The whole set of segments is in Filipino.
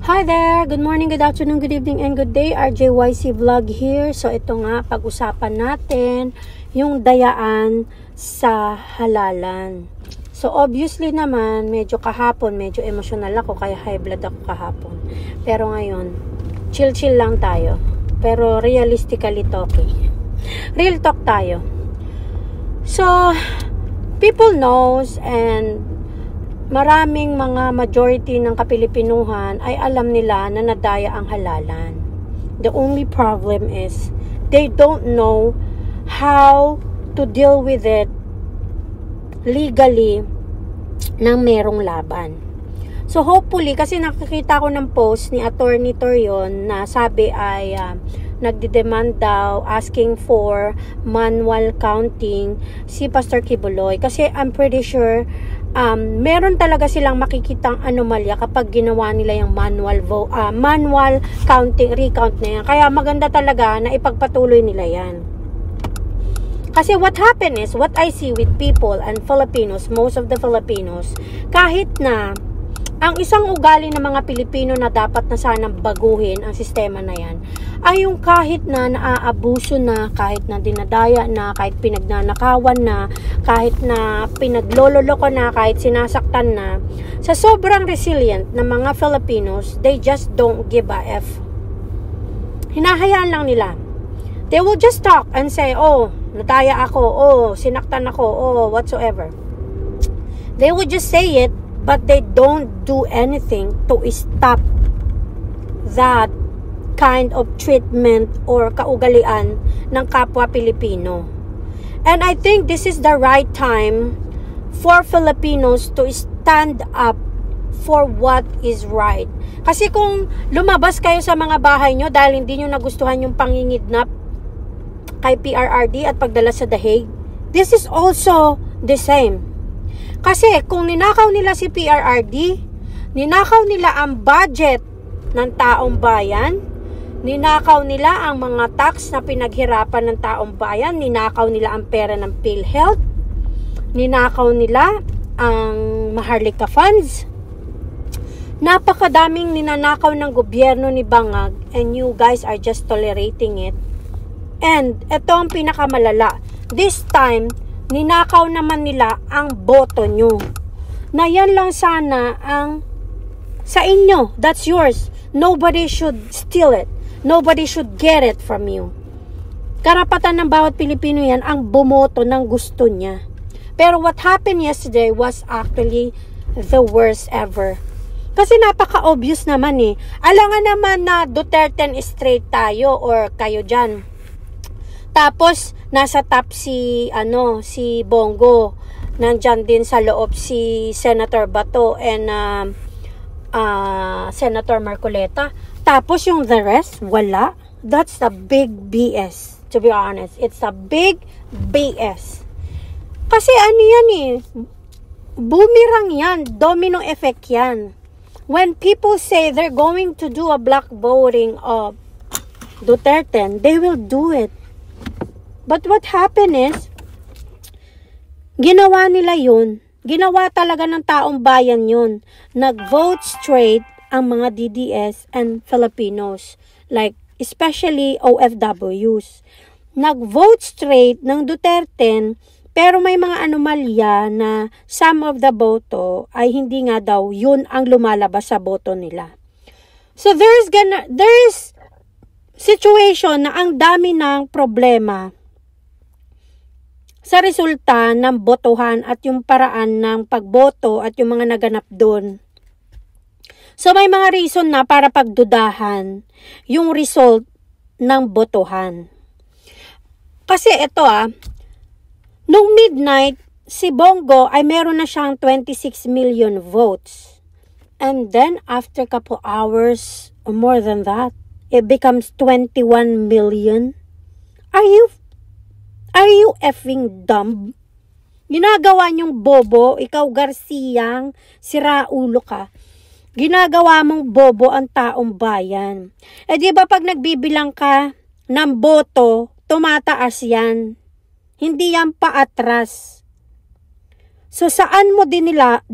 Hi there! Good morning, good afternoon, good evening, and good day. RJYC Vlog here. So ito nga, pag-usapan natin yung dayaan sa halalan. So obviously naman, medyo kahapon, medyo emotional ako, kaya high blood ako kahapon. Pero ngayon, chill-chill lang tayo. Pero realistically talking. Real talk tayo. So, people knows and maraming mga majority ng Kapilipinuhan ay alam nila na nadaya ang halalan. The only problem is they don't know how to deal with it legally nang merong laban. So hopefully, kasi nakikita ko ng post ni Attorney Torion na sabi ay nagdidemand daw asking for manual counting si Pastor Kibuloy. Kasi I'm pretty sure meron talaga silang makikitang anomalya kapag ginawa nila yung manual counting, recount na yan. Kaya maganda talaga na ipagpatuloy nila yan. Kasi what happened is, what I see with people and Filipinos, most of the Filipinos, kahit na ang isang ugali ng mga Pilipino na dapat na sanang baguhin ang sistema na yan, ay yung kahit na naaabuso na, kahit na dinadaya na, kahit pinagnanakawan na, kahit na pinaglololoko na, kahit sinasaktan na, sa sobrang resilient na mga Filipinos, they just don't give a F. Hinahayaan lang nila. They will just talk and say, oh, nadaya ako, oh, sinaktan ako, oh, whatsoever. They will just say it, but they don't do anything to stop that kind of treatment or kaugalian ng kapwa Pilipino. And I think this is the right time for Filipinos to stand up for what is right. Kasi kung lumabas kayo sa mga bahay nyo dahil hindi nyo nagustuhan yung pangingidnap kay PRRD at pagdala sa The Hague, this is also the same. Kasi kung ninakaw nila si PRRD, ninakaw nila ang budget ng taong bayan, ninakaw nila ang mga tax na pinaghirapan ng taong bayan, ninakaw nila ang pera ng PhilHealth, ninakaw nila ang Maharlika funds. Napakadaming ninanakaw ng gobyerno ni Bangag, and you guys are just tolerating it. And ito ang pinakamalala. This time, ninakaw naman nila ang boto nyo. Na yan lang sana ang sa inyo. That's yours. Nobody should steal it. Nobody should get it from you. Karapatan ng bawat Pilipino yan ang bumoto ng gusto niya. Pero what happened yesterday was actually the worst ever. Kasi napaka-obvious naman eh. Alangan naman na Duterte straight tayo or kayo dyan. Tapos, nasa top si Bongo. Nandyan din sa loob si Senator Bato and Senator Marcoleta. Tapos yung the rest, wala. That's a big BS, to be honest. It's a big BS. Kasi ano yan eh, boomerang yan, domino effect yan. When people say they're going to do a block voting of Duterte, they will do it. But what happened is, ginawa nila yun. Ginawa talaga ng taong bayan yun. Nag-vote straight ang mga DDS and Filipinos. Like, especially OFWs. Nag-vote straight ng Duterte, pero may mga anomalya na some of the boto ay hindi nga daw yun ang lumalabas sa boto nila. So, there is situation na ang dami ng problema sa resulta ng botohan at yung paraan ng pagboto at yung mga naganap doon. So may mga reason na para pagdudahan yung result ng botohan. Kasi ito nung midnight, si Bongo ay meron na siyang 26 million votes. And then after couple hours, or more than that, it becomes 21 million. Are you effing dumb? Ginagawa niyong bobo, ikaw Garciang, siraulo ka. Ginagawa mong bobo ang taong bayan. Di ba pag nagbibilang ka ng boto, tumataas yan. Hindi yan paatras. So saan mo dinala,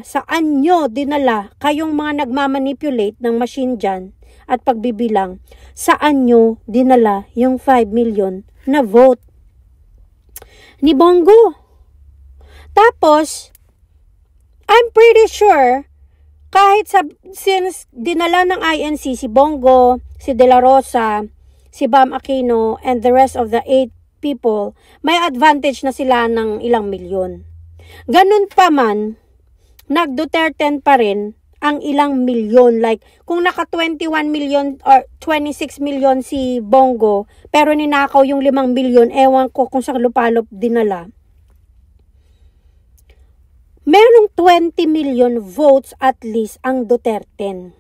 saan nyo dinala kayong mga nagmamanipulate ng machine dyan at pagbibilang, saan nyo dinala yung 5 million na vote ni Bongo? Tapos, I'm pretty sure, since dinala ng INC si Bongo, si De La Rosa, si Bam Aquino, and the rest of the 8 people, may advantage na sila ng ilang milyon. Ganun pa man, nag-Duterte pa rin ang ilang milyon. Like, kung naka 21 million or 26 million si Bongo, pero ninakaw yung 5 milyon, ewan ko kung sa lupalop dinala. Merong 20 million votes at least ang Duterte.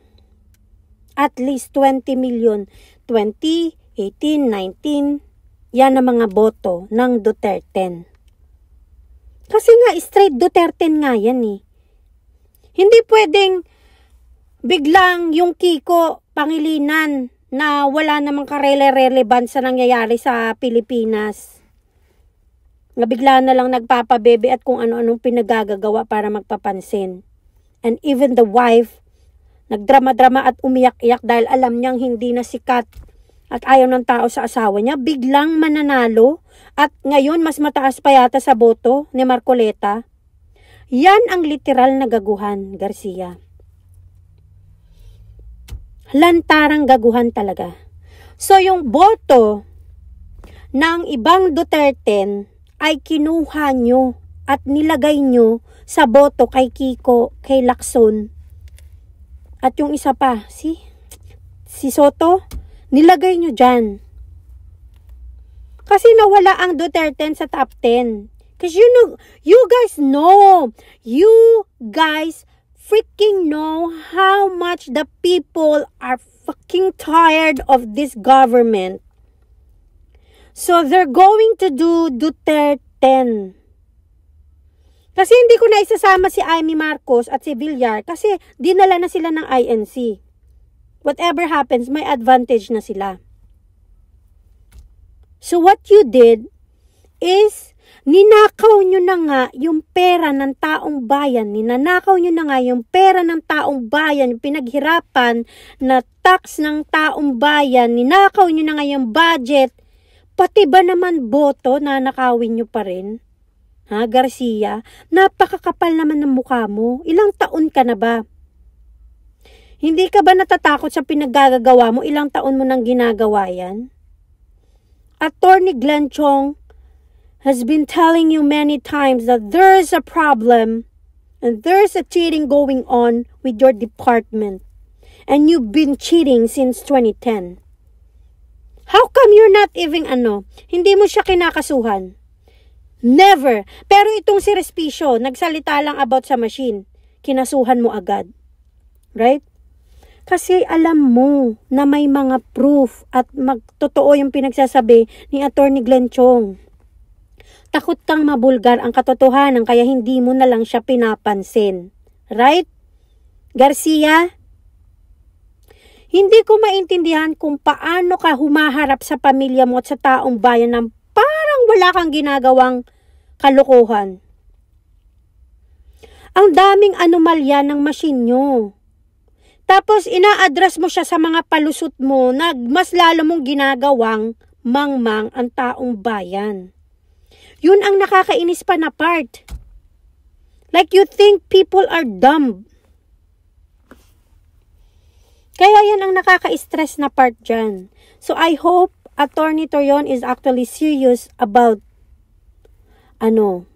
At least 20 million. 20, 18, 19. Yan ang mga boto ng Duterte. Kasi nga, straight Duterte nga yan eh. Hindi pwedeng biglang yung Kiko Pangilinan na wala namang karele-relevant sa nangyayari sa Pilipinas. Nga bigla na lang nagpapabebe at kung ano-anong pinagagagawa para magpapansin. And even the wife, nagdrama-drama at umiyak-iyak dahil alam niyang hindi na sikat at ayaw ng tao sa asawa niya, biglang mananalo at ngayon mas mataas pa yata sa boto ni Marcoleta. Yan ang literal na gaguhan, Garcia. Lantarang gaguhan talaga. So yung boto ng ibang Duterte ay kinuha nyo at nilagay nyo sa boto kay Kiko, kay Lacson. At yung isa pa, si Soto, nilagay nyo dyan. Kasi nawala ang Duterte sa top 10. Because you guys freaking know how much the people are fucking tired of this government. So they're going to do Duterte. Kasi hindi ko na isasama si Amy Marcos at si Villar kasi dinala na sila ng INC. Whatever happens, may advantage na sila. So what you did is ninakaw nyo na nga yung pera ng taong bayan. Ninanakaw nyo na nga yung pera ng taong bayan, yung pinaghirapan na tax ng taong bayan. Ninakaw nyo na nga yung budget. Pati ba naman boto na nakawin nyo pa rin? Ha, Garcia? Napakakapal naman ng mukha mo. Ilang taon ka na ba? Hindi ka ba natatakot sa pinaggagawa mo? Ilang taon mo nang ginagawa yan? Attorney Glenn Chong has been telling you many times that there's a problem and there's a cheating going on with your department. And you've been cheating since 2010. How come you're not even hindi mo siya kinakasuhan? Never. Pero itong si Respicio, nagsalita lang about sa machine. Kinasuhan mo agad. Right? Kasi alam mo na may mga proof at magtotoo yung pinagsasabi ni Attorney Glenn Chong. Takot kang mabulgar ang katotohanan kaya hindi mo na lang siya pinapansin. Right? Garcia? Hindi ko maintindihan kung paano ka humaharap sa pamilya mo at sa taong bayan ng parang wala kang ginagawang kalokohan. Ang daming anomalya ng machine nyo. Tapos ina-address mo siya sa mga palusot mo na mas lalo mong ginagawang mangmang ang taong bayan. Yun ang nakakainis pa na part. Like you think people are dumb. Kaya yan ang nakaka-stress na part dyan. So I hope Attorney Torion is actually serious about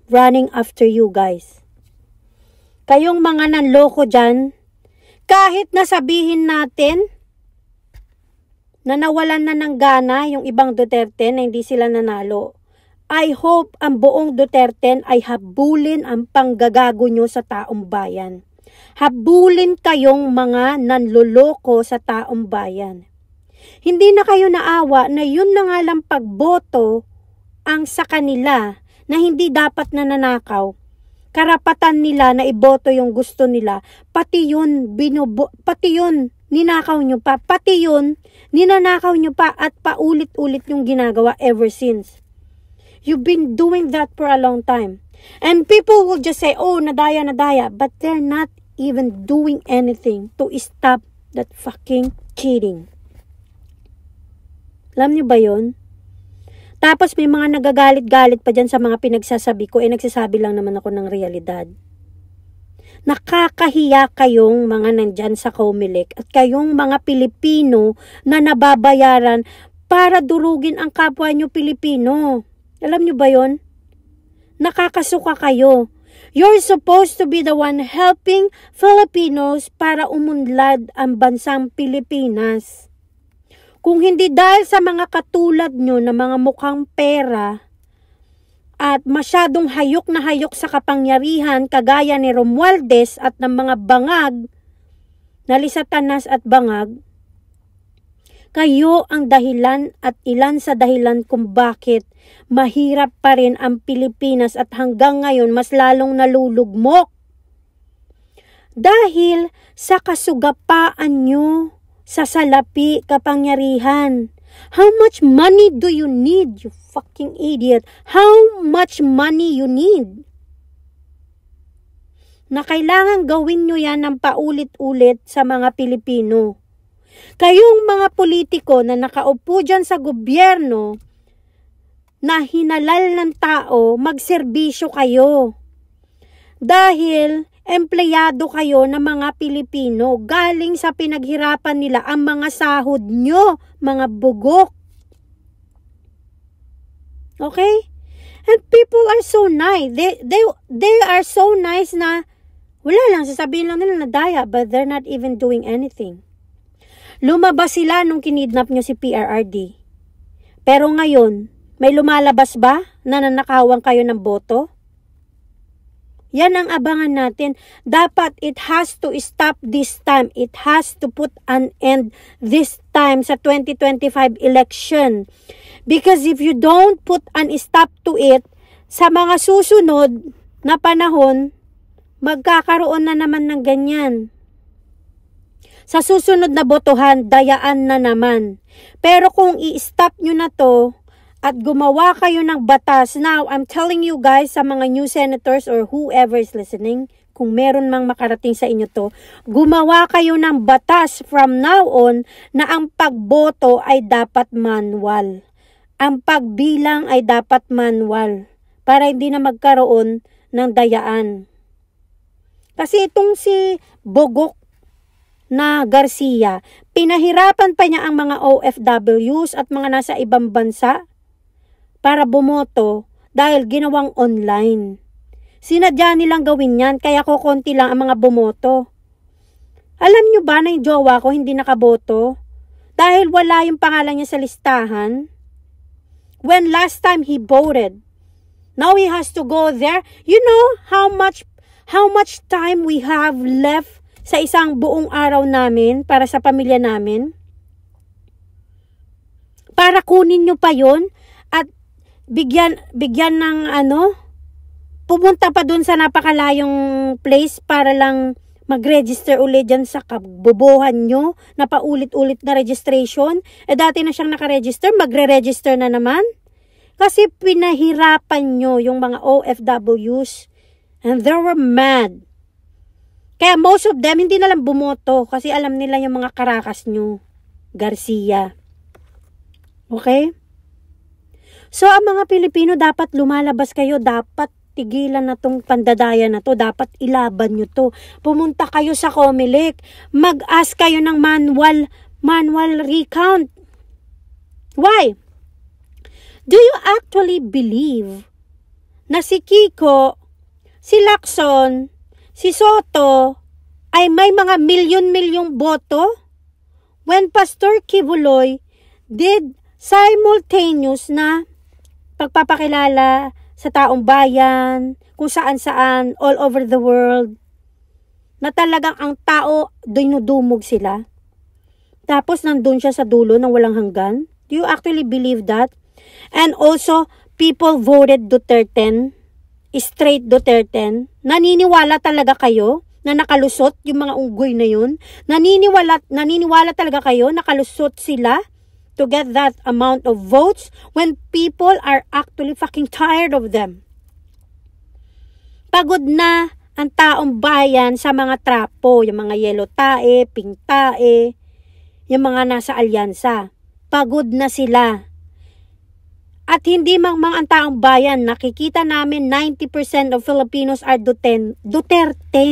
running after you guys. Kayong mga nanloko dyan, kahit nasabihin natin na nawalan na ng gana yung ibang Duterte na hindi sila nanalo, I hope ang buong Duterte ay habulin ang panggagago nyo sa taong bayan. Habulin kayong mga nanloloko sa taong bayan. Hindi na kayo naawa na yun na nga lang pagboto ang sa kanila na hindi dapat nananakaw. Karapatan nila na iboto yung gusto nila. Pati yun, ninakaw nyo pa. Pati yun, ninanakaw nyo pa at paulit-ulit yung ginagawa ever since. You've been doing that for a long time. And people will just say, oh, nadaya, nadaya. But they're not even doing anything to stop that fucking cheating. Alam niyo ba yun? Tapos may mga nagagalit-galit pa dyan sa mga pinagsasabi ko. Nagsasabi lang naman ako ng realidad. Nakakahiya kayong mga nandyan sa Comelec at kayong mga Pilipino na nababayaran para durugin ang kapwa nyo Pilipino. Alam nyo ba yon? Nakakasuka kayo. You're supposed to be the one helping Filipinos para umunlad ang bansang Pilipinas. Kung hindi dahil sa mga katulad nyo na mga mukhang pera at masyadong hayok na hayok sa kapangyarihan kagaya ni Romualdez at ng mga bangag na Lisatanas at bangag, kayo ang dahilan at ilan sa dahilan kung bakit mahirap pa rin ang Pilipinas at hanggang ngayon mas lalong nalulugmok. Dahil sa kasugapaan nyo sa salapi kapangyarihan. How much money do you need, you fucking idiot? How much money you need? Na kailangan gawin nyo yan ng paulit-ulit sa mga Pilipino. Kayong mga politiko na nakaupo dyan sa gobyerno na hinalal ng tao, magserbisyo kayo. Dahil empleyado kayo ng mga Pilipino, galing sa pinaghirapan nila ang mga sahod nyo, mga bugok. Okay? And people are so nice. They are so nice na wala lang, sasabihin lang nila na daya, but they're not even doing anything. Lumabas sila nung kinidnap nyo si PRRD. Pero ngayon, may lumalabas ba na nanakawan kayo ng boto? Yan ang abangan natin. Dapat it has to stop this time. It has to put an end this time sa 2025 election. Because if you don't put an stop to it, sa mga susunod na panahon, magkakaroon na naman ng ganyan. Sa susunod na botohan, dayaan na naman. Pero kung i-stop nyo na to, at gumawa kayo ng batas. Now, I'm telling you guys, sa mga new senators or whoever is listening, kung meron mang makarating sa inyo to, gumawa kayo ng batas from now on na ang pagboto ay dapat manual. Ang pagbilang ay dapat manual. Para hindi na magkaroon ng dayaan. Kasi itong si Bogok na Garcia, pinahirapan pa niya ang mga OFWs at mga nasa ibang bansa para bumoto dahil ginawang online. Sinadya nilang gawin yan, kaya kukunti lang ang mga bumoto. Alam nyo ba na yung jowa ko hindi nakaboto? Dahil wala yung pangalan niya sa listahan. When last time he voted, now he has to go there. You know how much time we have left sa isang buong araw namin para sa pamilya namin? Para kunin nyo pa yun at bigyan ng pumunta pa dun sa napakalayong place para lang mag-register ulit dyan sa kabubuhan nyo na paulit-ulit na registration. Dati na siyang nakaregister, magre-register na naman. Kasi pinahirapan nyo yung mga OFWs and they were mad. Kaya most of them hindi na lang bumoto kasi alam nila yung mga karakas nyo. Garcia. Okay? So, ang mga Pilipino, dapat lumalabas kayo, dapat tigilan na tong pandadaya na to, dapat ilaban nyo to. Pumunta kayo sa Comelec, mag-ask kayo ng manual recount. Why? Do you actually believe na si Kiko, si Lacson, si Soto, ay may mga milyon-milyong boto? When Pastor Kibuloy did simultaneous na pagpapakilala sa taong bayan, kung saan-saan, all over the world, na talagang ang tao, dinudumog sila. Tapos nandun siya sa dulo ng walang hanggan. Do you actually believe that? And also, people voted Duterte, straight Duterte. Naniniwala talaga kayo na nakalusot yung mga unggoy na yun? Naniniwala talaga kayo nakalusot sila to get that amount of votes when people are actually fucking tired of them. Pagod na ang taong bayan sa mga trapo, yung mga yellow tae, pink tae, yung mga nasa alyansa. Pagod na sila. At hindi mang ang taong bayan, nakikita namin 90% of Filipinos are Duterte.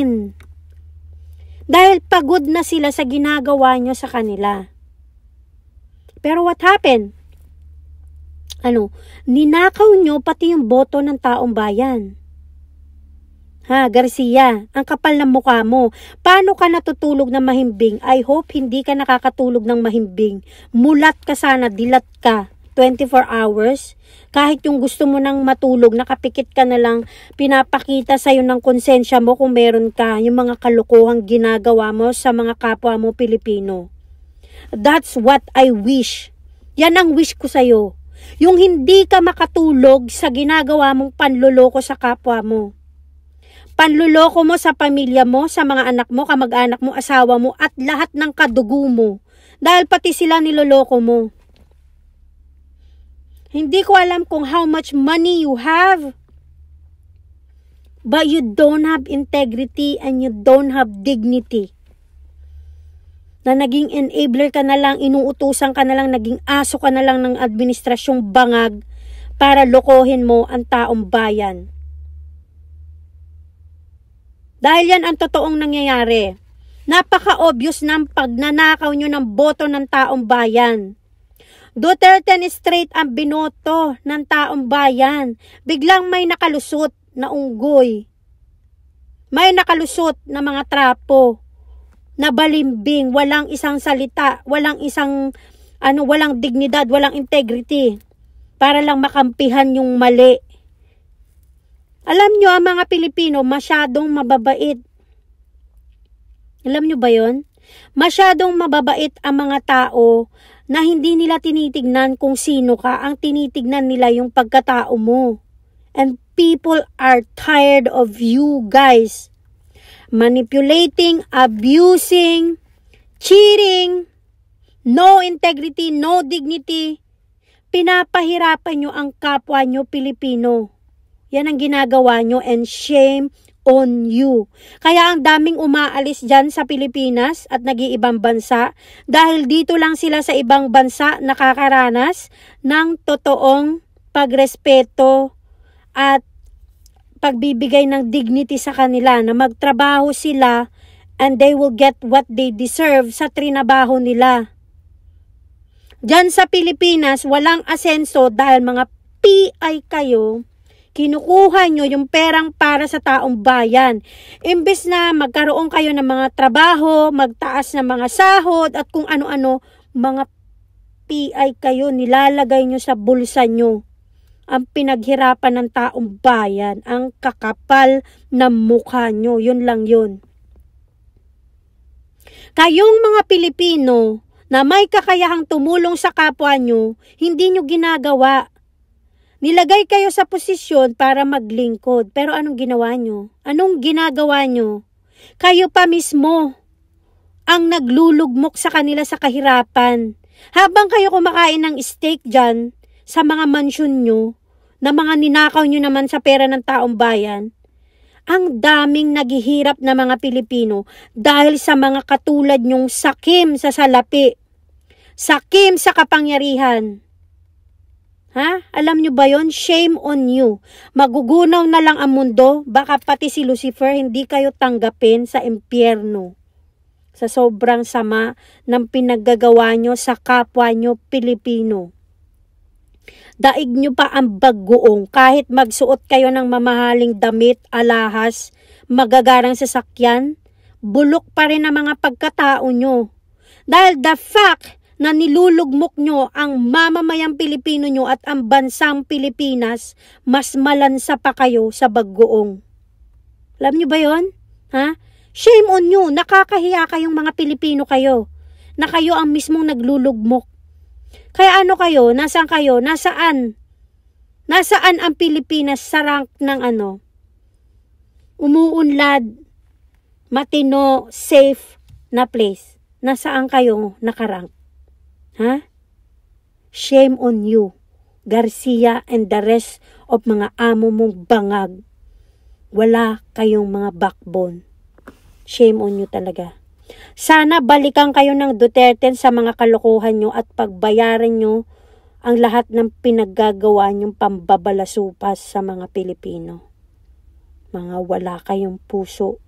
Dahil pagod na sila sa ginagawa nyo sa kanila. Pero what happened? Ninakaw nyo pati yung boto ng taong bayan. Garcia, ang kapal ng mukha mo. Paano ka natutulog ng mahimbing? I hope hindi ka nakakatulog ng mahimbing. Mulat ka sana, dilat ka. 24 hours. Kahit yung gusto mo nang matulog, nakapikit ka na lang, pinapakita sa'yo ng konsensya mo kung meron ka, yung mga kalukuhang ginagawa mo sa mga kapwa mo Pilipino. That's what I wish. Yan ang wish ko sa'yo. Yung hindi ka makatulog sa ginagawa mong panluloko sa kapwa mo. Panluloko mo sa pamilya mo, sa mga anak mo, kamag-anak mo, asawa mo, at lahat ng kadugo mo. Dahil pati sila niloloko mo. Hindi ko alam kung how much money you have. But you don't have integrity and you don't have dignity. Na naging enabler ka na lang, inuutusan ka na lang, naging aso ka na lang ng administrasyong bangag para lokohin mo ang taong bayan. Dahil yan ang totoong nangyayari. Napaka-obvious ng pagnanakaw nyo ng boto ng taong bayan. Duterte straight ang binoto ng taong bayan. Biglang may nakalusot na unggoy. May nakalusot na mga trapo. Na balimbing, walang isang salita, walang isang, walang dignidad, walang integrity. Para lang makampihan yung mali. Alam nyo, ang mga Pilipino, masyadong mababait. Alam nyo ba yon? Masyadong mababait ang mga tao na hindi nila tinitignan kung sino ka. Ang tinitignan nila yung pagkatao mo. And people are tired of you guys. Manipulating, abusing, cheating, no integrity, no dignity. Pinapahirapan nyo ang kapwa nyo Pilipino. Yan ang ginagawa nyo and shame on you. Kaya ang daming umaalis dyan sa Pilipinas at nag-iibang bansa dahil dito lang sila sa ibang bansa nakakaranas ng totoong pagrespeto at pagbibigay ng dignity sa kanila na magtrabaho sila and they will get what they deserve sa trinabaho nila. Diyan sa Pilipinas, walang asenso dahil mga PI kayo, kinukuha nyo yung perang para sa taong bayan. Imbes na magkaroon kayo ng mga trabaho, magtaas ng mga sahod at kung ano-ano, mga PI kayo, nilalagay nyo sa bulsa nyo ang pinaghirapan ng taong bayan, ang kakapal ng mukha nyo. Yun lang yun. Kayong mga Pilipino na may kakayahang tumulong sa kapwa nyo, hindi nyo ginagawa. Nilagay kayo sa posisyon para maglingkod. Pero anong ginawa nyo? Anong ginagawa nyo? Kayo pa mismo ang naglulugmok sa kanila sa kahirapan. Habang kayo kumakain ng steak dyan sa mga mansyon nyo, na mga ninakaw nyo naman sa pera ng taong bayan, ang daming naghihirap na mga Pilipino dahil sa mga katulad nyong sakim sa salapi, sakim sa kapangyarihan. Alam nyo ba yon? Shame on you. Magugunaw na lang ang mundo, baka pati si Lucifer hindi kayo tanggapin sa impyerno. Sa sobrang sama ng pinaggagawa nyo sa kapwa nyo Pilipino. Daig nyo pa ang bagoong kahit magsuot kayo ng mamahaling damit, alahas, magagarang sasakyan, bulok pa rin ang mga pagkatao nyo. Dahil the fact na nilulugmok nyo ang mamamayang Pilipino nyo at ang bansang Pilipinas, mas malansa pa kayo sa bagoong. Alam nyo ba yon? Shame on you, nakakahiya kayong mga Pilipino kayo, na kayo ang mismong naglulugmok. Kaya ano kayo? Nasaan kayo? Nasaan? Nasaan ang Pilipinas sa rank ng umuunlad, matino, safe na place? Nasaan kayo nakarank? Shame on you, Garcia and the rest of mga amo mong bangag. Wala kayong mga backbone. Shame on you talaga. Sana balikan kayo ng Duterte sa mga kalokohan nyo at pagbayaran nyo ang lahat ng pinaggagawa nyong pambabalasupas sa mga Pilipino. Mga wala kayong puso.